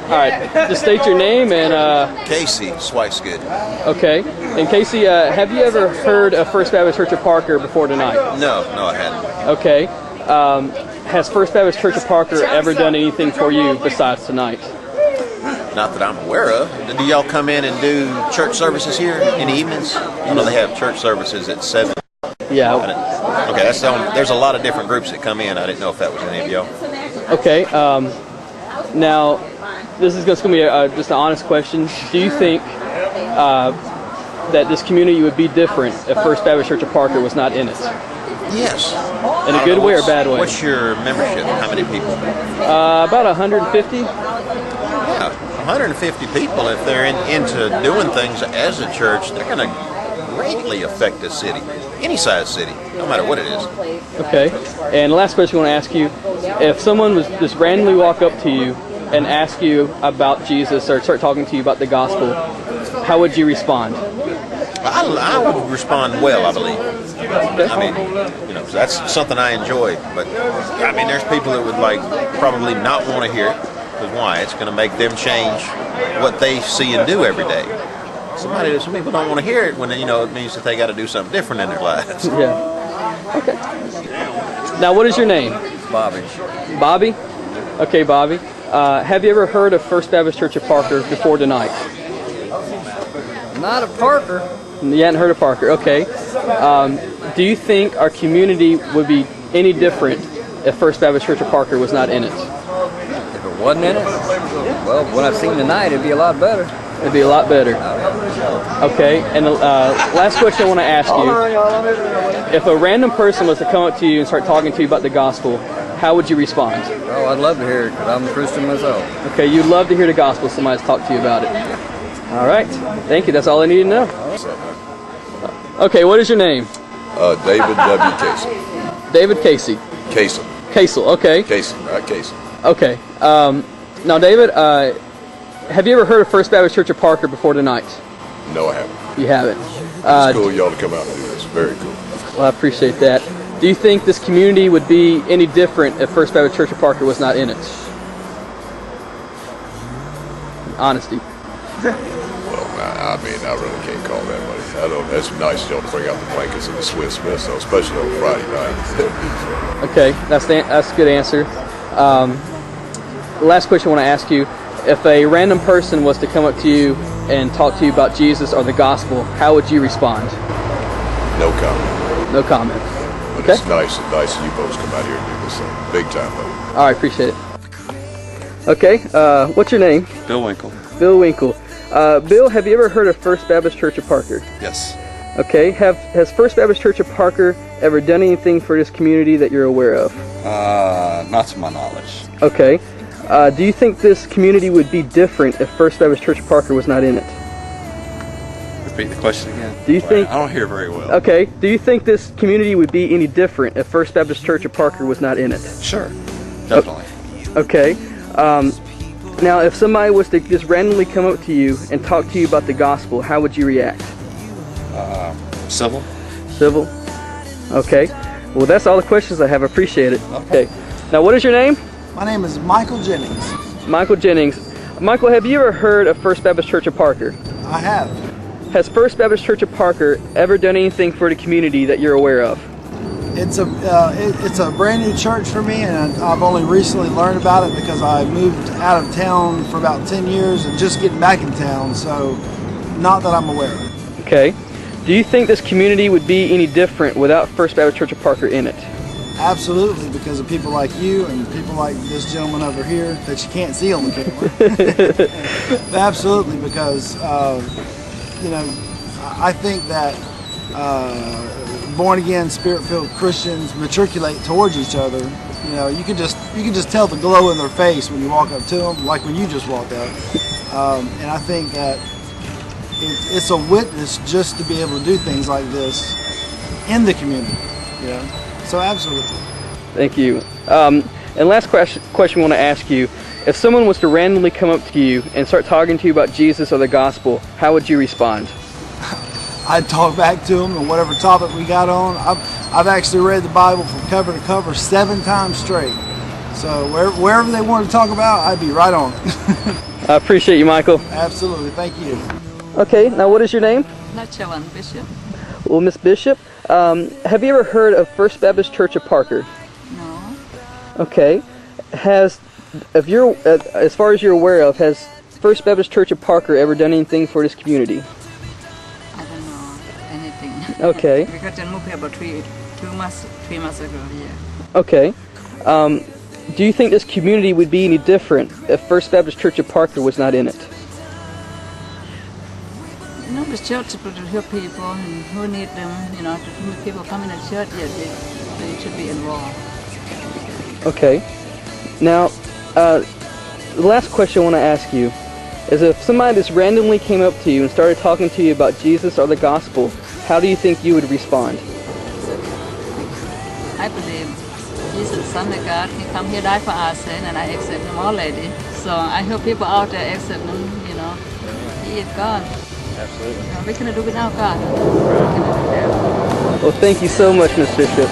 All right, just state your name and... Casey Swicegood. Okay. And Casey, have you ever heard of First Baptist Church of Parker before tonight? No, I hadn't. Okay. Has First Baptist Church of Parker ever done anything for you besides tonight? Not that I'm aware of. Do y'all come in and do church services here in the evenings? I know they have church services at 7. Yeah. Okay, that's the only, there's a lot of different groups that come in. I didn't know if that was any of y'all. Okay. Now, this is going to be just an honest question. Do you think that this community would be different if First Baptist Church of Parker was not in it? Yes. In a good way or bad way? What's your membership? How many people? About 150. Yeah, 150 people. If they're into doing things as a church, they're going to greatly affect the city. Any size city, no matter what it is. Okay. And the last question I want to ask you, if someone was just randomly walk up to you and ask you about Jesus or start talking to you about the gospel, how would you respond? I would respond well, I believe. I mean, that's something I enjoy. But I mean, there's people that would probably not want to hear it. Because why? It's going to make them change what they see and do every day. Some people don't want to hear it when it means that they got to do something different in their lives. Yeah. Okay. Now, what is your name? Bobby. Bobby? Okay, Bobby. Have you ever heard of First Baptist Church of Parker before tonight? Not a Parker. You hadn't heard of Parker. Okay. Do you think our community would be any different if First Baptist Church of Parker was not in it? If it wasn't in it? Well, what I've seen tonight, it'd be a lot better. It'd be a lot better. Okay. And the last question I want to ask you, if a random person was to come up to you and start talking to you about the gospel, how would you respond? Oh, I'd love to hear it because I'm a Christian myself. Okay, you'd love to hear the gospel. Somebody's talked to you about it. All right. Thank you. That's all I need to know. Okay, what is your name? David W. Casey. David Casey. Casey. Casel, okay. Casey, not Casey. Okay. Now, David, have you ever heard of First Baptist Church of Parker before tonight? No, I haven't. You haven't. It's cool y'all to come out and do this. Very cool. Well, I appreciate that. Do you think this community would be any different if First Baptist Church of Parker was not in it? Honesty. Well, I mean, I really can't call that much. That's nice y'all to bring out the blankets and the Swiss Miss, though, especially on Friday night. Okay, that's a good answer. Last question I want to ask you. If a random person was to come up to you and talk to you about Jesus or the gospel, how would you respond? No comment. No comment. But okay. It's nice that you folks come out here and do this thing. Big time, though. All right, appreciate it. Okay, what's your name? Bill Winkle. Bill Winkle. Bill, have you ever heard of First Baptist Church of Parker? Yes. Okay, has First Baptist Church of Parker ever done anything for this community that you're aware of? Not to my knowledge. Okay. Do you think this community would be different if First Baptist Church of Parker was not in it? Repeat the question again. Do you think? I don't hear very well. Okay. Do you think this community would be any different if First Baptist Church of Parker was not in it? Sure. Definitely. Okay. Now, if somebody was to just randomly come up to you and talk to you about the gospel, how would you react? Civil. Civil? Okay. Well, that's all the questions I have. I appreciate it. Okay. Now, what is your name? My name is Michael Jennings. Michael Jennings. Michael, have you ever heard of First Baptist Church of Parker? I have. Has First Baptist Church of Parker ever done anything for the community that you're aware of? It's a brand new church for me, and I've only recently learned about it because I moved out of town for about 10 years and just getting back in town, so not that I'm aware of. Okay. Do you think this community would be any different without First Baptist Church of Parker in it? Absolutely, because of people like you and people like this gentleman over here that you can't see on the camera. Absolutely, because I think that born-again, spirit-filled Christians matriculate towards each other. You can just tell the glow in their face when you walk up to them, like when you just walked up. And I think that it's a witness just to be able to do things like this in the community. So absolutely. Thank you. And last question I want to ask you: if someone was to randomly come up to you and start talking to you about Jesus or the gospel, how would you respond? I'd talk back to them on whatever topic we got on. I've actually read the Bible from cover to cover 7 times straight. So wherever they want to talk about, I'd be right on it. I appreciate you, Michael. Absolutely. Thank you. Okay, now what is your name? Natural Bishop. Well, Miss Bishop, have you ever heard of First Baptist Church of Parker? No. Okay. As far as you're aware of, has First Baptist Church of Parker ever done anything for this community? I don't know anything. Okay. Because I moved here about 3 months ago. Yeah. Okay. Do you think this community would be any different if First Baptist Church of Parker was not in it? You know, the church is to help people and who need them. You know, to people coming to church, yeah, they should be involved. Okay. Now, the last question I want to ask you is, if somebody just randomly came up to you and started talking to you about Jesus or the gospel, how do you think you would respond? I believe Jesus, the Son of God, He come here, die for our sin, and I accept Him already. So I hope people out there accept Him, you know. He is God. Absolutely. You know, we cannot do without God. Well, thank you so much, Miss Bishop.